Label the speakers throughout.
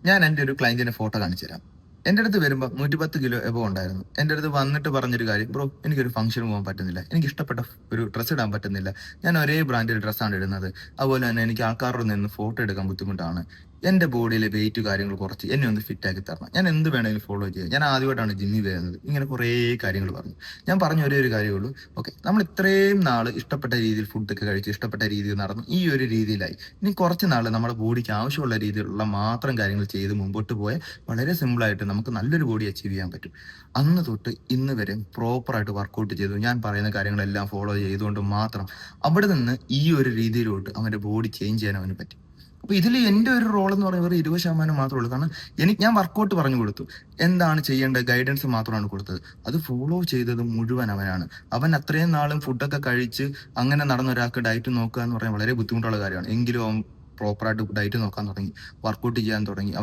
Speaker 1: ഞാൻ എൻ്റെ ഒരു ക്ലയന്റിന്റെ ഫോട്ടോ കാണിച്ചു തരാം. എൻ്റെ അടുത്ത് വരുമ്പോൾ 110 കിലോ എബോവ് ഉണ്ടായിരുന്നു. എൻ്റെ അടുത്ത് വന്നിട്ട് പറഞ്ഞൊരു കാര്യം, ബ്രോ എനിക്കൊരു ഫംഗ്ഷന് പോകാൻ പറ്റുന്നില്ല. എനിക്ക് ഇഷ്ടപ്പെട്ട ഒരു ഡ്രസ്സ് ഇടാൻ പറ്റുന്നില്ല. ഞാൻ ഒരേ ബ്രാൻഡിന്റെ ഡ്രസ്സാണ് ഇടുന്നത്. അതുപോലെ തന്നെ എനിക്ക് ആൾക്കാരുടെ നിന്ന് ഫോട്ടോ എടുക്കാൻ ബുദ്ധിമുട്ടാണ്. എൻ്റെ ബോഡിയിലെ വെയിറ്റ് കാര്യങ്ങൾ കുറച്ച് എന്നെ ഒന്ന് ഫിറ്റ് ആക്കി തരണം. ഞാൻ എന്ത് വേണമെങ്കിലും ഫോളോ ചെയ്യാം. ഞാൻ ആദ്യമായിട്ടാണ് ജിമ്മിൽ വരുന്നത്. ഇങ്ങനെ കുറേ കാര്യങ്ങൾ പറഞ്ഞു. ഞാൻ പറഞ്ഞ ഒരേ ഒരു കാര്യമേ ഉള്ളൂ. ഓക്കെ, നമ്മൾ ഇത്രയും നാൾ ഇഷ്ടപ്പെട്ട രീതിയിൽ ഫുഡൊക്കെ കഴിച്ച് ഇഷ്ടപ്പെട്ട രീതിയിൽ നടന്നു ഈ ഒരു രീതിയിലായി. ഇനി കുറച്ച് നാൾ നമ്മുടെ ബോഡിക്ക് ആവശ്യമുള്ള രീതിയിലുള്ള മാത്രം കാര്യങ്ങൾ ചെയ്ത് മുമ്പോട്ട് പോയാൽ വളരെ സിമ്പിളായിട്ട് നമുക്ക് നല്ലൊരു ബോഡി അച്ചീവ് ചെയ്യാൻ പറ്റും. അന്ന് തൊട്ട് ഇന്ന് വരെ പ്രോപ്പറായിട്ട് വർക്കൗട്ട് ചെയ്തു. ഞാൻ പറയുന്ന കാര്യങ്ങളെല്ലാം ഫോളോ ചെയ്തുകൊണ്ട് മാത്രം അവിടെ നിന്ന് ഈ ഒരു രീതിയിലോട്ട് അവൻ്റെ ബോഡി ചേഞ്ച് ചെയ്യാൻ അവന് പറ്റി. അപ്പൊ ഇതിൽ എൻ്റെ ഒരു റോൾ എന്ന് പറയുന്നത് വെറും 20% മാത്രമേ ഉള്ളൂ. കാരണം ഞാൻ വർക്കൗട്ട് പറഞ്ഞു കൊടുത്തു, എന്താണ് ചെയ്യേണ്ടത് ഗൈഡൻസ് മാത്രമാണ് കൊടുത്തത്. അത് ഫോളോ ചെയ്തത് മുഴുവൻ അവനാണ്. അവൻ അത്രയും നാളും ഫുഡൊക്കെ കഴിച്ച് അങ്ങനെ നടന്ന ഒരാൾക്ക് ഡയറ്റ് നോക്കുക എന്ന് പറയാൻ വളരെ ബുദ്ധിമുട്ടുള്ള കാര്യമാണ്. എങ്കിലും അവൻ പ്രോപ്പറായിട്ട് ഡയറ്റ് നോക്കാൻ തുടങ്ങി, വർക്കൗട്ട് ചെയ്യാൻ തുടങ്ങി.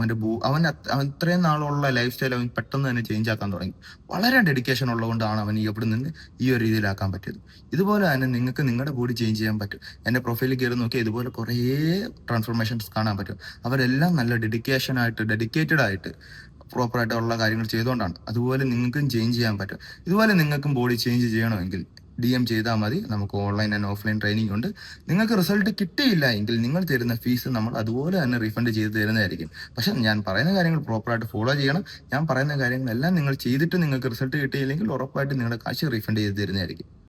Speaker 1: അവൻ ഇത്രയും നാളുള്ള ലൈഫ് സ്റ്റൈൽ അവൻ പെട്ടെന്ന് തന്നെ ചേഞ്ച് ആക്കാൻ തുടങ്ങി. വളരെ ഡെഡിക്കേഷൻ ഉള്ളതുകൊണ്ടാണ് അവൻ ഇവിടെ നിന്ന് ഈ ഒരു രീതിയിലാക്കാൻ പറ്റിയത്. ഇതുപോലെ തന്നെ നിങ്ങൾക്ക് നിങ്ങളുടെ ബോഡി ചേഞ്ച് ചെയ്യാൻ പറ്റും. എൻ്റെ പ്രൊഫൈലിൽ കയറി നോക്കിയാൽ ഇതുപോലെ കുറേ ട്രാൻസ്ഫോർമേഷൻസ് കാണാൻ പറ്റും. അവരെല്ലാം നല്ല ഡെഡിക്കേറ്റഡ് ആയിട്ട് പ്രോപ്പറായിട്ടുള്ള കാര്യങ്ങൾ ചെയ്തുകൊണ്ടാണ്. അതുപോലെ നിങ്ങൾക്കും ചേഞ്ച് ചെയ്യാൻ പറ്റും. ഇതുപോലെ നിങ്ങൾക്കും ബോഡി ചേഞ്ച് ചെയ്യണമെങ്കിൽ DM ചെയ്താൽ മതി. നമുക്ക് ഓൺലൈൻ ആൻഡ് ഓഫ്ലൈൻ ട്രെയിനിങ് ഉണ്ട്. നിങ്ങൾക്ക് റിസൾട്ട് കിട്ടിയില്ല എങ്കിൽ നിങ്ങൾ തരുന്ന ഫീസ് നമ്മൾ അതുപോലെ തന്നെ റീഫണ്ട് ചെയ്ത് തരുന്നതായിരിക്കും. പക്ഷെ ഞാൻ പറയുന്ന കാര്യങ്ങൾ പ്രോപ്പറായിട്ട് ഫോളോ ചെയ്യണം. ഞാൻ പറയുന്ന കാര്യങ്ങളെല്ലാം നിങ്ങൾ ചെയ്തിട്ട് നിങ്ങൾക്ക് റിസൾട്ട് കിട്ടിയില്ലെങ്കിൽ ഉറപ്പായിട്ട് നിങ്ങളുടെ കാശ് റീഫണ്ട് ചെയ്ത് തരുന്നതായിരിക്കും.